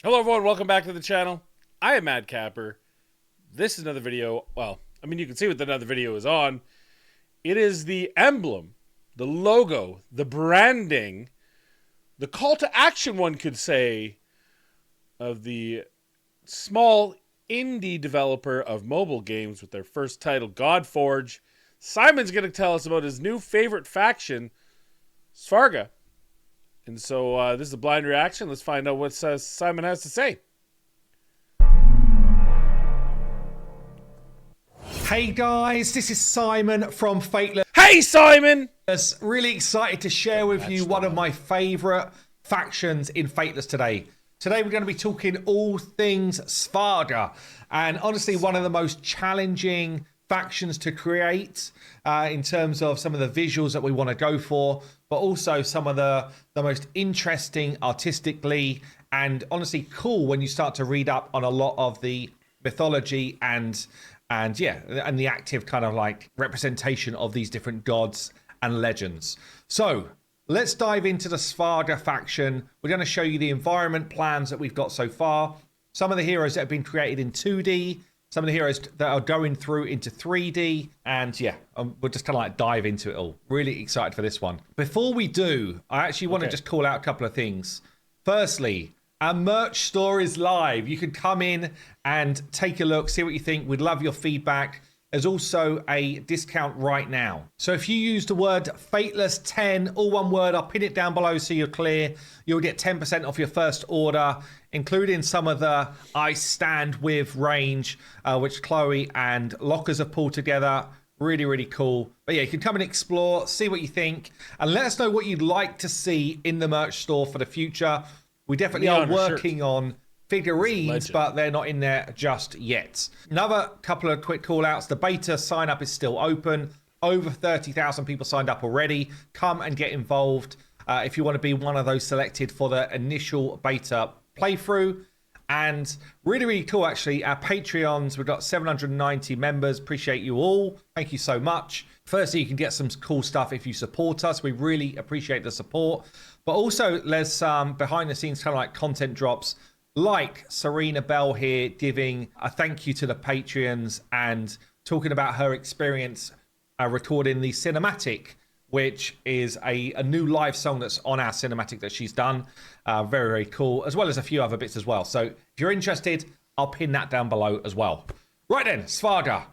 Hello everyone, welcome back to the channel. I am Mad Capper. This is another video. Well, I mean, you can see what another video is on. It is the emblem, the logo, the branding, the call to action, one could say, of the small indie developer of mobile games with their first title, Godforge. Simon's going to tell us about his new favorite faction, Svarga. And so this is a blind reaction. Let's find out what Simon has to say. Hey guys, this is Simon from Fateless. Hey, Simon! Really excited to share with you one of my favorite factions in Fateless today. Today we're going to be talking all things Svarga, and honestly one of the most challenging factions to create in terms of some of the visuals that we want to go for, but also some of the most interesting artistically and honestly cool when you start to read up on a lot of the mythology and the active kind of like representation of these different gods and legends. So let's dive into the Svarga faction. We're going to show you the environment plans that we've got so far, some of the heroes that have been created in 2D, some of the heroes that are going through into 3D, and we'll just kind of like dive into it all. Really excited for this one. Before we do, I actually want to just call out a couple of things. Firstly, our merch store is live. You can come in and take a look, see what you think. We'd love your feedback. There's also a discount right now. So if you use the word Fateless10, all one word, I'll pin it down below so you're clear. You'll get 10% off your first order, including some of the I Stand With range, which Chloe and Lockers have pulled together. Really, really cool. But yeah, you can come and explore, see what you think, and let us know what you'd like to see in the merch store for the future. We definitely are working on figurines, but they're not in there just yet. Another couple of quick call outs. The beta sign up is still open. Over 30,000 people signed up already. Come and get involved if you want to be one of those selected for the initial beta playthrough. And really, really cool, actually. Our Patreons, we've got 790 members. Appreciate you all. Thank you so much. Firstly, you can get some cool stuff if you support us. We really appreciate the support. But also, there's some behind the scenes kind of like content drops, like Serena Bell here giving a thank you to the Patreons and talking about her experience recording the cinematic, which is a new live song that's on our cinematic that she's done. Very, very cool, as well as a few other bits as well. So if you're interested, I'll pin that down below as well. Right then, Svarga.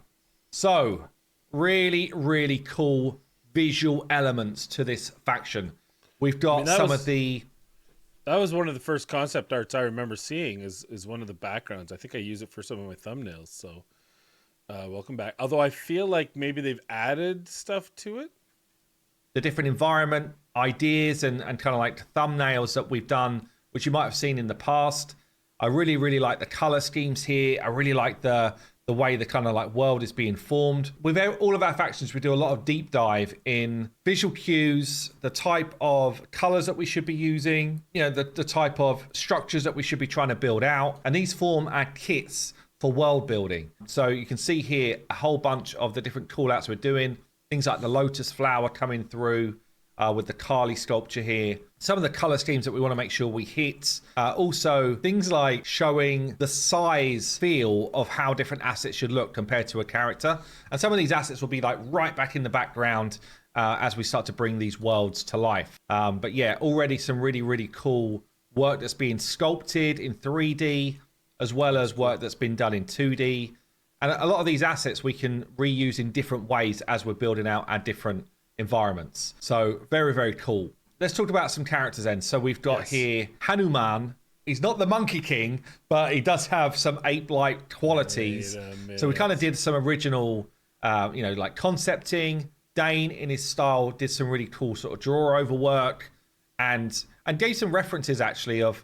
So really, really cool visual elements to this faction. We've got That was one of the first concept arts I remember seeing is one of the backgrounds. I think I use it for some of my thumbnails. So welcome back. Although I feel like maybe they've added stuff to it. The different environment ideas and kind of like thumbnails that we've done, which you might have seen in the past. I really, really like the color schemes here. I really like the way the kind of like world is being formed. With all of our factions, we do a lot of deep dive in visual cues, the type of colors that we should be using, you know, the type of structures that we should be trying to build out. And these form our kits for world building. So you can see here a whole bunch of the different call outs we're doing. Things like the lotus flower coming through with the Kali sculpture here. Some of the color schemes that we want to make sure we hit. Also, things like showing the size feel of how different assets should look compared to a character. And some of these assets will be like right back in the background as we start to bring these worlds to life. But yeah, already some really, really cool work that's being sculpted in 3D, as well as work that's been done in 2D. And a lot of these assets we can reuse in different ways as we're building out our different environments. So very, very cool. Let's talk about some characters then. So we've got here Hanuman. He's not the Monkey King, but he does have some ape-like qualities. So we kind of did some original, like concepting. Dane, in his style, did some really cool sort of draw over work and gave some references actually of,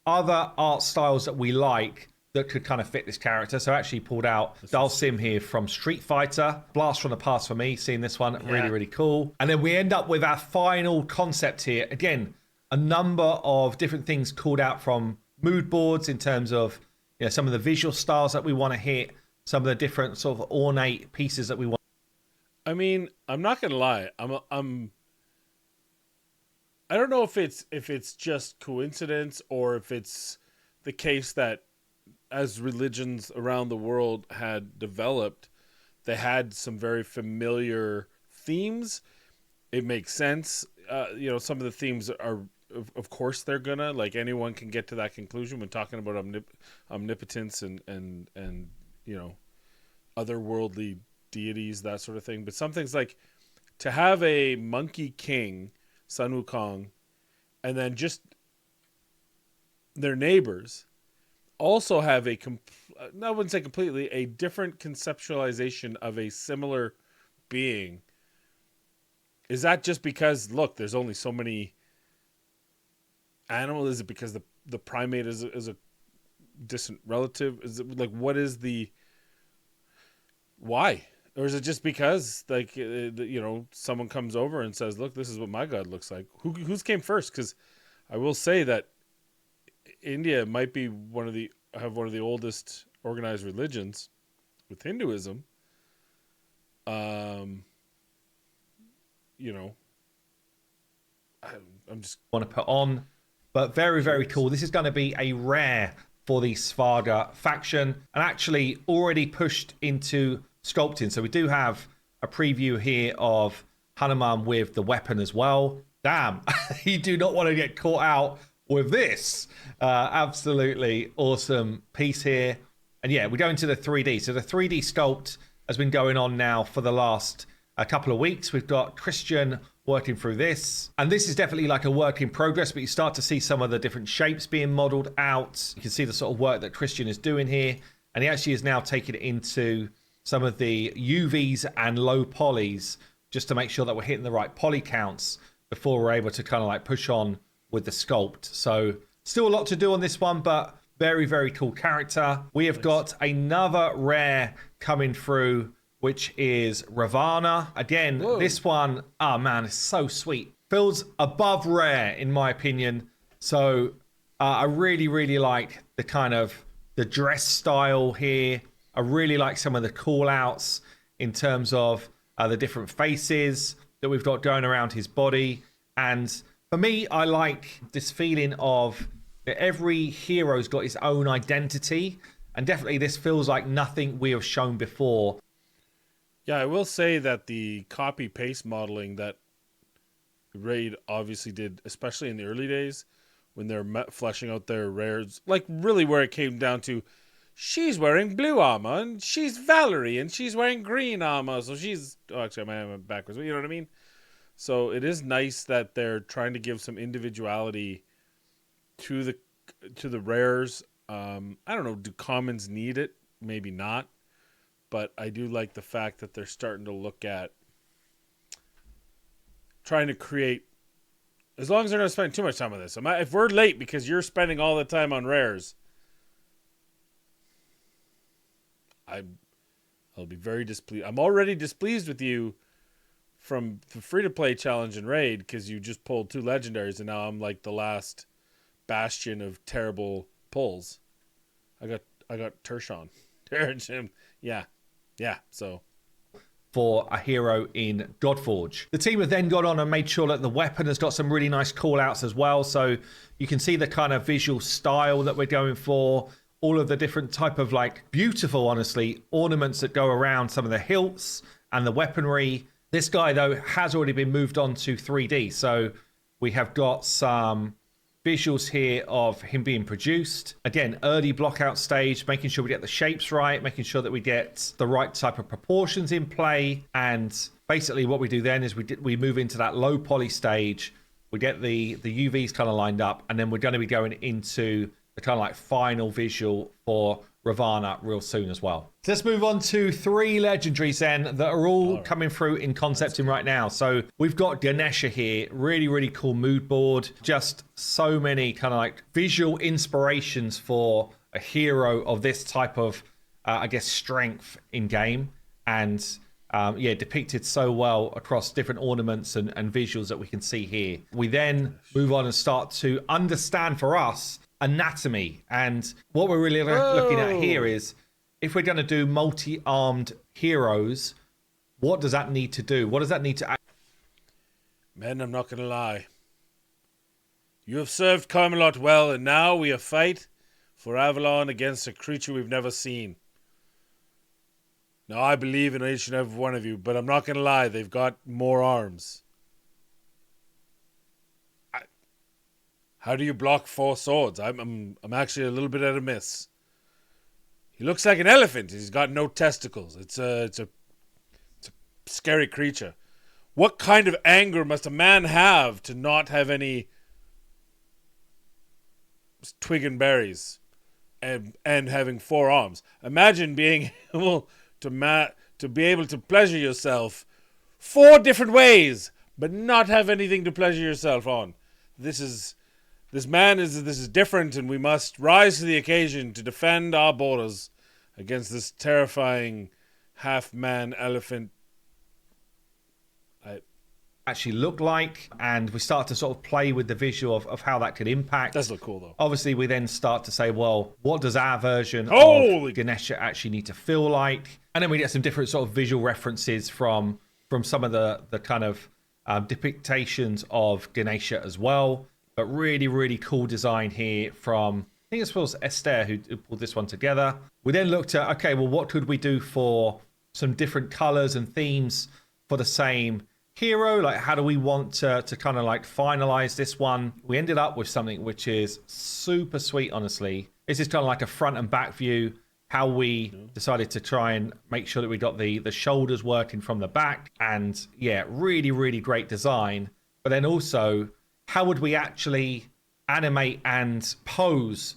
other art styles that we like that could kind of fit this character. So I actually pulled out Dalsim here from Street Fighter. Blast from the past for me, seeing this one. Really, really cool. And then we end up with our final concept here. Again, a number of different things called out from mood boards in terms of some of the visual styles that we want to hit, some of the different sort of ornate pieces that we want. I mean, I'm not going to lie. I don't know if it's just coincidence or if it's the case that as religions around the world had developed, they had some very familiar themes. It makes sense. Some of the themes are, of course, they're gonna, like, anyone can get to that conclusion when talking about omnipotence and otherworldly deities, that sort of thing. But some things like to have a monkey king, Sun Wukong, and then just their neighbors also have I wouldn't say completely, a different conceptualization of a similar being. Is that just because, look, there's only so many animals? Is it because the primate is a distant relative? Is it like, what is the why? Or is it just because, like, someone comes over and says, look, this is what my god looks like? Who's came first? Because I will say that India might be one of the oldest organized religions with Hinduism. I'm just want to put on, but very, very cool. This is going to be a rare for the Svarga faction, and actually already pushed into sculpting. So we do have a preview here of Hanuman with the weapon as well. Damn, you do not want to get caught out with this. Absolutely awesome piece here. And yeah, we go into the 3D. So the 3D sculpt has been going on now for the last couple of weeks. We've got Christian working through this, and this is definitely like a work in progress, but you start to see some of the different shapes being modeled out. You can see the sort of work that Christian is doing here, and he actually is now taking it into some of the UVs and low polys just to make sure that we're hitting the right poly counts before we're able to kind of like push on with the sculpt. So still a lot to do on this one, but very, very cool character. We have got another rare coming through, which is Ravana. Again, Whoa. This one, oh man, it's so sweet. Feels above rare in my opinion. So I really, really like the kind of the dress style here. I really like some of the call outs in terms of the different faces that we've got going around his body. And for me, I like this feeling of that every hero's got his own identity. And definitely this feels like nothing we have shown before. Yeah, I will say that the copy-paste modeling that Raid obviously did, especially in the early days, when they're fleshing out their rares, like really where it came down to, she's wearing blue armor, and she's Valerie, and she's wearing green armor, so she's... Oh, actually, I am backwards, but you know what I mean? So it is nice that they're trying to give some individuality to the rares. I don't know, do commons need it? Maybe not. But I do like the fact that they're starting to look at trying to create, as long as they're not spending too much time on this. If we're late because you're spending all the time on rares, I'll be very displeased. I'm already displeased with you from the free-to-play challenge and raid because you just pulled 2 legendaries, and now I'm like the last bastion of terrible pulls. I got Tershon. Yeah, so. For a hero in Godforge. The team have then gone on and made sure that the weapon has got some really nice call outs as well. So you can see the kind of visual style that we're going for. All of the different type of like beautiful, honestly, ornaments that go around some of the hilts and the weaponry. This guy, though, has already been moved on to 3D. So we have got some visuals here of him being produced. Again, early block out stage, making sure we get the shapes right, making sure that we get the right type of proportions in play. And basically what we do then is we move into that low poly stage. We get the UVs kind of lined up, and then we're going to be going into the kind of like final visual for Ravana real soon as well. So let's move on to 3 legendaries then that are all coming through in concepting right now. So we've got Ganesha here, really, really cool mood board. Just so many kind of like visual inspirations for a hero of this type of, I guess, strength in game. And yeah, depicted so well across different ornaments and visuals that we can see here. We then move on and start to understand for us anatomy, and what we're really looking at here is if we're going to do multi-armed heroes, what does that need to do? What does that need to... Man, I'm not going to lie. You have served Camelot well, and now we have fight for Avalon against a creature we've never seen. Now, I believe in each and every one of you, but I'm not going to lie, they've got more arms. How do you block 4 swords? I'm actually a little bit at a miss. He looks like an elephant. He's got no testicles. It's a scary creature. What kind of anger must a man have to not have any twig and berries and having 4 arms? Imagine being able to be able to pleasure yourself 4 different ways, but not have anything to pleasure yourself on. This is different, and we must rise to the occasion to defend our borders against this terrifying half-man elephant. Actually look like, and we start to sort of play with the visual of how that could impact. Does look cool, though. Obviously, we then start to say, well, what does our version of Ganesha actually need to feel like? And then we get some different sort of visual references from some of the kind of depictions of Ganesha as well. But really, really cool design here from, I think it was Esther who pulled this one together. We then looked at, okay, well, what could we do for some different colors and themes for the same hero? Like, how do we want to kind of like finalize this one? We ended up with something which is super sweet, honestly. This is kind of like a front and back view, how we decided to try and make sure that we got the shoulders working from the back. And yeah, really, really great design. But then also, how would we actually animate and pose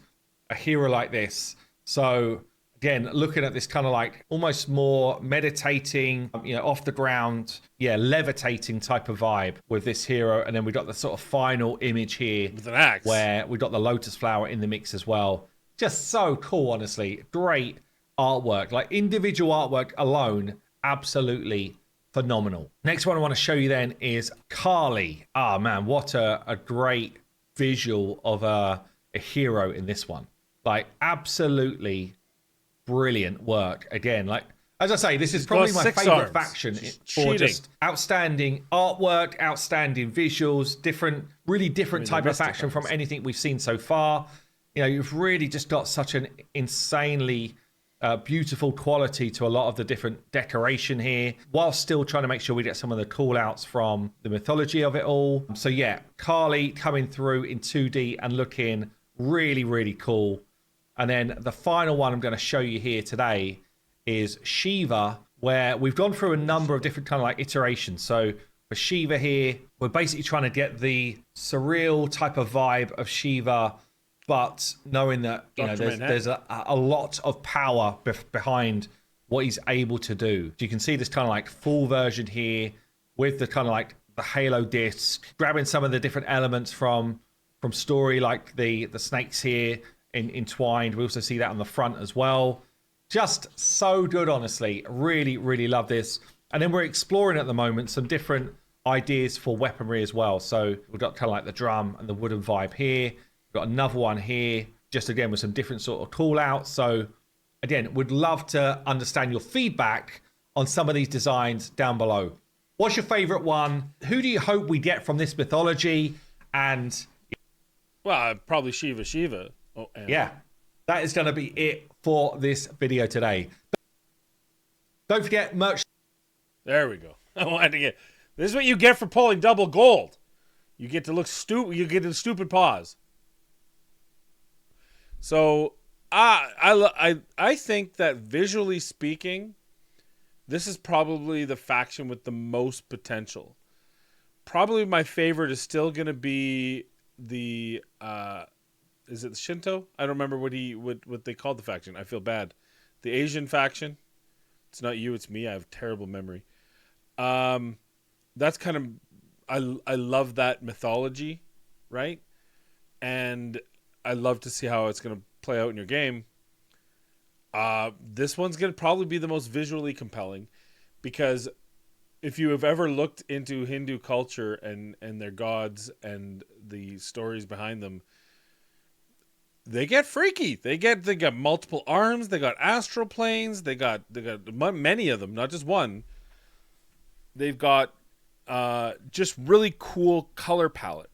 a hero like this? So again, looking at this kind of like almost more meditating, off the ground, levitating type of vibe with this hero. And then we got the sort of final image here with an axe, where we got the lotus flower in the mix as well. Just so cool, honestly. Great artwork. Like individual artwork alone, absolutely phenomenal. Next one I want to show you then is Kali. Ah, man, what a great visual of a hero in this one. Like, absolutely brilliant work. Again, like, as I say, this is probably my favorite faction for just outstanding artwork, outstanding visuals, really different type of faction from anything we've seen so far. You've really just got such an insanely beautiful quality to a lot of the different decoration here, while still trying to make sure we get some of the call outs from the mythology of it all. So yeah, Kali coming through in 2D and looking really, really cool. And then the final one I'm going to show you here today is Shiva, where we've gone through a number of different kind of like iterations. So for Shiva here, we're basically trying to get the surreal type of vibe of Shiva, but knowing that there's a lot of power behind what he's able to do. So you can see this kind of like full version here with the kind of like the halo disc, grabbing some of the different elements from story, like the snakes here entwined. We also see that on the front as well. Just so good, honestly. Really, really love this. And then we're exploring at the moment some different ideas for weaponry as well. So we've got kind of like the drum and the wooden vibe here. Got another one here, just again with some different sort of call outs. So again, would love to understand your feedback on some of these designs down below. What's your favorite one? Who do you hope we get from this mythology? And well, probably Shiva. Oh, yeah, that is going to be it for this video today. Don't forget merch. There we go. I wanted to get. This is what you get for pulling double gold. You get to look stupid. You get a stupid pause. So I think that visually speaking, this is probably the faction with the most potential. Probably my favorite is still going to be the is it Shinto? I don't remember what they called the faction. I feel bad. The Asian faction. It's not you, it's me. I have terrible memory. That's kind of I love that mythology, right? And I love to see how it's going to play out in your game. This one's going to probably be the most visually compelling, because if you have ever looked into Hindu culture and their gods and the stories behind them, they get freaky. They got multiple arms. They got astral planes. They got many of them, not just one. They've got just really cool color palette.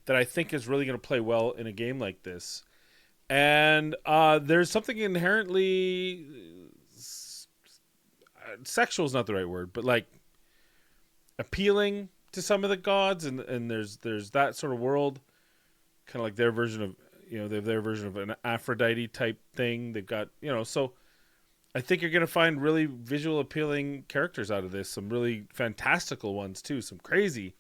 that I think is really going to play well in a game like this. And there's something inherently sexual is not the right word, but like appealing to some of the gods, and there's that sort of world, kind of like their version of their version of an Aphrodite type thing. They've got so I think you're going to find really visual appealing characters out of this. Some really fantastical ones too. Some crazy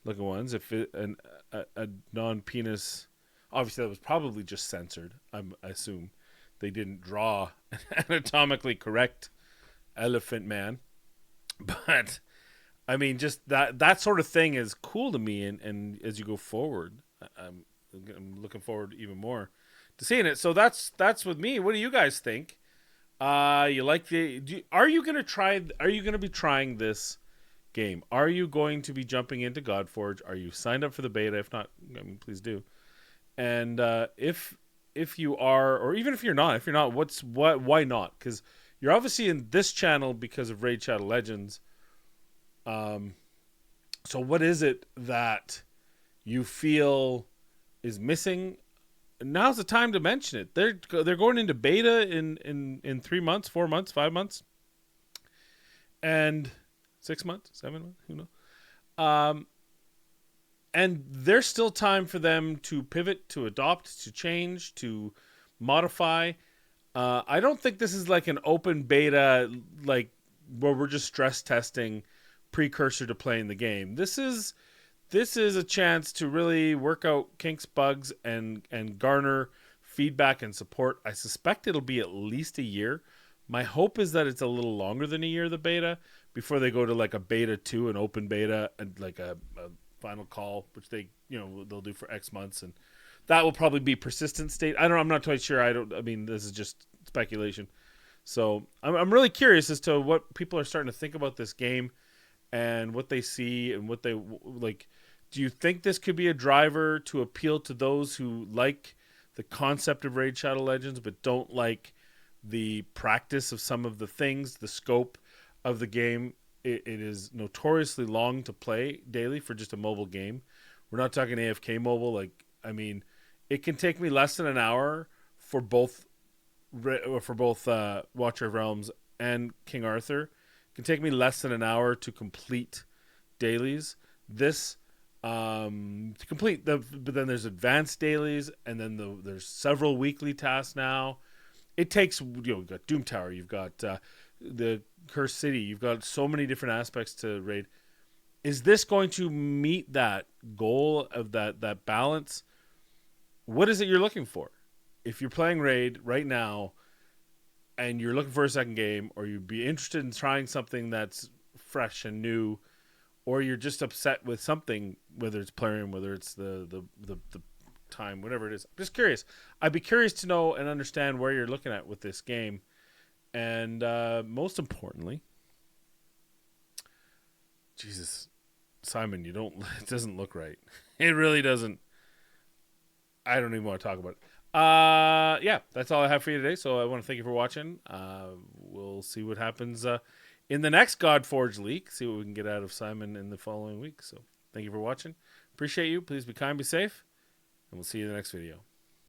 looking ones. If a non-penis, obviously that was probably just censored. I assume they didn't draw an anatomically correct elephant man, but I mean, just that sort of thing is cool to me. And as you go forward, I'm looking forward even more to seeing it. So that's with me. What do you guys think? You like are you going to be trying this game? Are you going to be jumping into Godforge? Are you signed up for the beta? If not, I mean, please do. And if you are, or even if you're not, why not? Because you're obviously in this channel because of Raid Shadow Legends. So what is it that you feel is missing? Now's the time to mention it. They're going into beta in 3 months, 4 months, 5 months, and 6 months, 7 months. Who knows? And there's still time for them to pivot, to adopt, to change, to modify. I don't think this is like an open beta, like where we're just stress testing precursor to playing the game. This is a chance to really work out kinks, bugs, and garner feedback and support. I suspect it'll be at least a year. My hope is that it's a little longer than a year, the beta, before they go to like a beta 2, an open beta, and like a final call, which they'll do for X months, and that will probably be persistent state. I'm not quite sure. I mean, this is just speculation. So I'm really curious as to what people are starting to think about this game and what they see and what they like. Do you think this could be a driver to appeal to those who like the concept of Raid Shadow Legends but don't like the practice of some of the things, the scope of the game? It is notoriously long to play daily for just a mobile game. We're not talking AFK mobile. Like, I mean, it can take me less than an hour for both Watcher of Realms and King Arthur. It can take me less than an hour to complete dailies. This to complete but then there's advanced dailies, and then there's several weekly tasks now. It takes you've got Doom Tower, you've got the Cursed City, you've got so many different aspects to raid. Is this going to meet that goal of that balance? What is it you're looking for? If you're playing Raid right now and you're looking for a second game, or you'd be interested in trying something that's fresh and new, or you're just upset with something, whether it's Plarium, whether it's the time, whatever it is. I'm just curious. I'd be curious to know and understand where you're looking at with this game. And most importantly, Jesus, Simon, it doesn't look right. It really doesn't. I don't even want to talk about it. Yeah, that's all I have for you today. So I want to thank you for watching. We'll see what happens in the next Godforge leak. See what we can get out of Simon in the following week. So thank you for watching. Appreciate you. Please be kind, be safe, and we'll see you in the next video.